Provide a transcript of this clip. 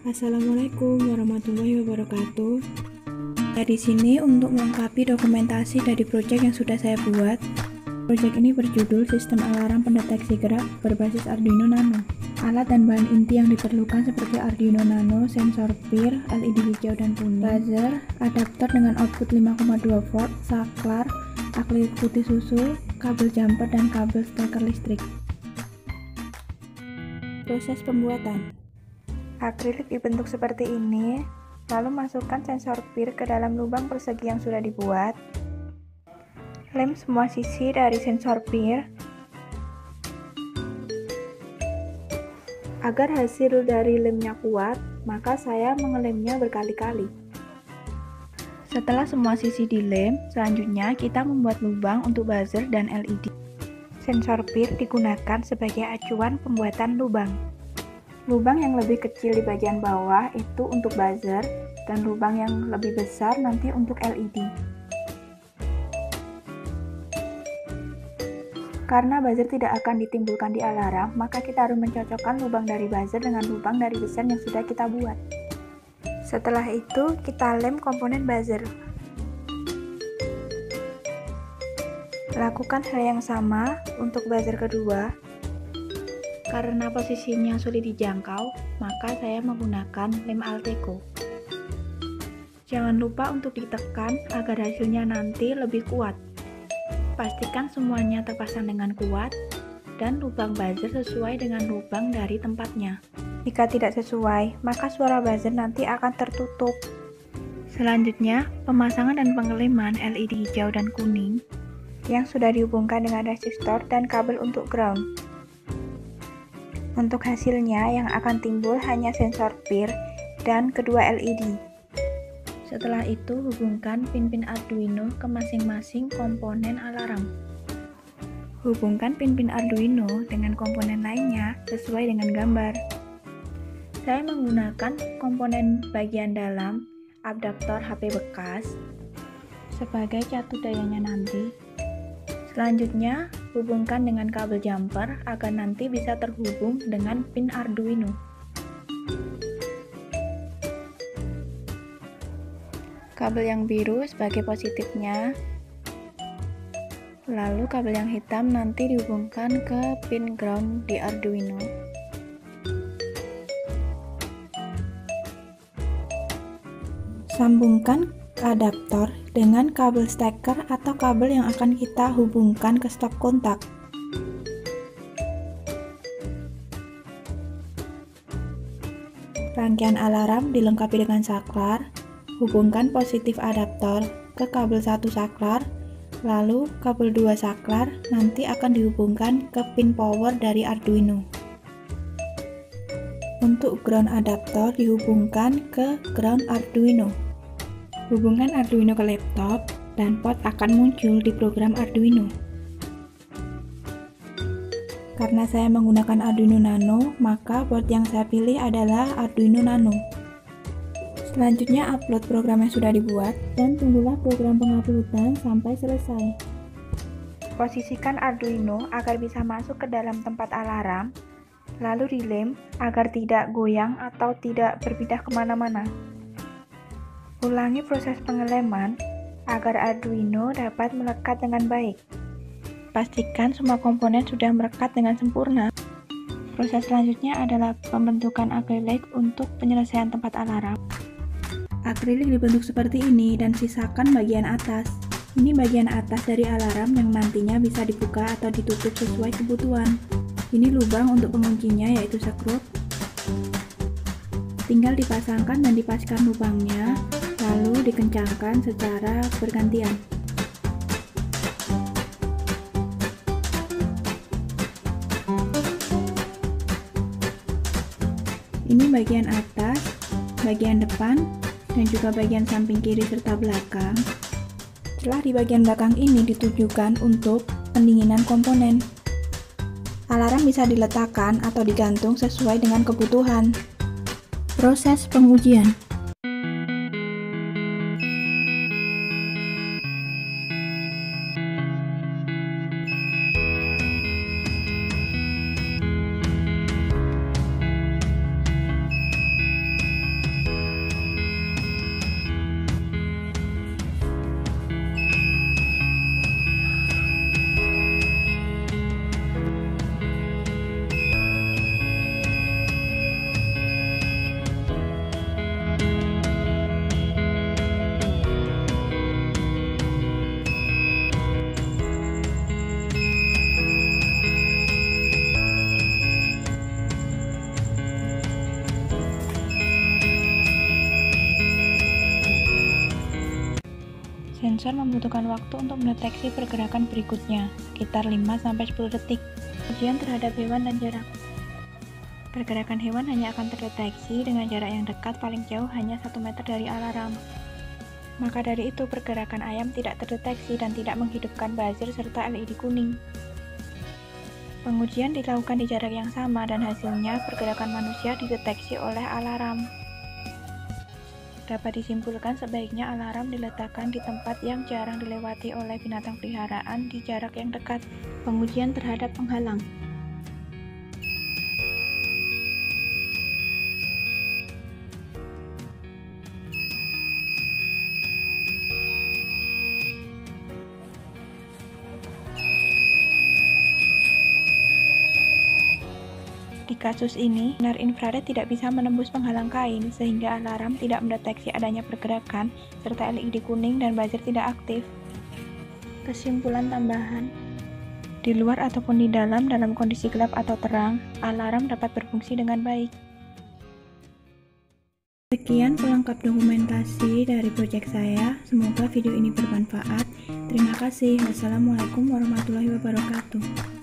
Assalamualaikum warahmatullahi wabarakatuh. Di sini untuk melengkapi dokumentasi dari proyek yang sudah saya buat. Proyek ini berjudul Sistem Alarm Pendeteksi Gerak berbasis Arduino Nano. Alat dan bahan inti yang diperlukan seperti Arduino Nano, sensor PIR, LED hijau dan kuning, buzzer, adaptor dengan output 5,2 volt, saklar, akrilik putih susu, kabel jumper, dan kabel steker listrik. Proses pembuatan. Akrilik dibentuk seperti ini, lalu masukkan sensor PIR ke dalam lubang persegi yang sudah dibuat. Lem semua sisi dari sensor PIR agar hasil dari lemnya kuat, maka saya mengelemnya berkali-kali. Setelah semua sisi dilem, selanjutnya kita membuat lubang untuk buzzer dan LED. Sensor PIR digunakan sebagai acuan pembuatan lubang. Lubang yang lebih kecil di bagian bawah itu untuk buzzer, dan lubang yang lebih besar nanti untuk LED. Karena buzzer tidak akan ditimbulkan di alarm, maka kita harus mencocokkan lubang dari buzzer dengan lubang dari buzzer yang sudah kita buat. Setelah itu, kita lem komponen buzzer. Lakukan hal yang sama untuk buzzer kedua. Karena posisinya sulit dijangkau, maka saya menggunakan lem Alteco. Jangan lupa untuk ditekan agar hasilnya nanti lebih kuat. Pastikan semuanya terpasang dengan kuat dan lubang buzzer sesuai dengan lubang dari tempatnya. Jika tidak sesuai, maka suara buzzer nanti akan tertutup. Selanjutnya, pemasangan dan pengeleman LED hijau dan kuning yang sudah dihubungkan dengan resistor dan kabel untuk ground. Untuk hasilnya yang akan timbul hanya sensor PIR dan kedua LED. Setelah itu hubungkan pin-pin Arduino ke masing-masing komponen alarm. Hubungkan pin-pin Arduino dengan komponen lainnya sesuai dengan gambar. Saya menggunakan komponen bagian dalam adaptor HP bekas sebagai catu dayanya nanti. Selanjutnya, hubungkan dengan kabel jumper agar nanti bisa terhubung dengan pin Arduino. Kabel yang biru sebagai positifnya, lalu kabel yang hitam nanti dihubungkan ke pin ground di Arduino. Sambungkan adaptor dengan kabel steker atau kabel yang akan kita hubungkan ke stop kontak. Rangkaian alarm dilengkapi dengan saklar. Hubungkan positif adaptor ke kabel 1 saklar, lalu kabel 2 saklar nanti akan dihubungkan ke pin power dari Arduino. Untuk ground adaptor dihubungkan ke ground Arduino. Hubungkan Arduino ke laptop dan port akan muncul di program Arduino. Karena saya menggunakan Arduino Nano, maka port yang saya pilih adalah Arduino Nano. Selanjutnya upload program yang sudah dibuat dan tunggulah program penguploadan sampai selesai. Posisikan Arduino agar bisa masuk ke dalam tempat alarm, lalu dilem agar tidak goyang atau tidak berpindah kemana-mana. Ulangi proses pengeleman agar Arduino dapat melekat dengan baik. Pastikan semua komponen sudah melekat dengan sempurna. Proses selanjutnya adalah pembentukan akrilik untuk penyelesaian tempat alarm. Akrilik dibentuk seperti ini dan sisakan bagian atas. Ini bagian atas dari alarm yang nantinya bisa dibuka atau ditutup sesuai kebutuhan. Ini lubang untuk penguncinya yaitu skrup. Tinggal dipasangkan dan dipaskan lubangnya, lalu dikencangkan secara bergantian. Ini bagian atas, bagian depan, dan juga bagian samping kiri serta belakang. Setelah di bagian belakang ini ditujukan untuk pendinginan komponen. Alarm bisa diletakkan atau digantung sesuai dengan kebutuhan. Proses pengujian. sensor membutuhkan waktu untuk mendeteksi pergerakan berikutnya, sekitar 5-10 detik. Ujian terhadap hewan dan jarak. Pergerakan hewan hanya akan terdeteksi dengan jarak yang dekat, paling jauh hanya 1 meter dari alarm. Maka dari itu, pergerakan ayam tidak terdeteksi dan tidak menghidupkan buzzer serta LED kuning. Pengujian dilakukan di jarak yang sama dan hasilnya pergerakan manusia dideteksi oleh alarm. Dapat disimpulkan sebaiknya alarm diletakkan di tempat yang jarang dilewati oleh binatang peliharaan di jarak yang dekat. Pengujian terhadap penghalang. Di kasus ini, sinar infrared tidak bisa menembus penghalang kain, sehingga alarm tidak mendeteksi adanya pergerakan, serta LED kuning dan buzzer tidak aktif. Kesimpulan tambahan, di luar ataupun di dalam kondisi gelap atau terang, alarm dapat berfungsi dengan baik. Sekian pelengkap dokumentasi dari proyek saya, semoga video ini bermanfaat. Terima kasih. Wassalamualaikum warahmatullahi wabarakatuh.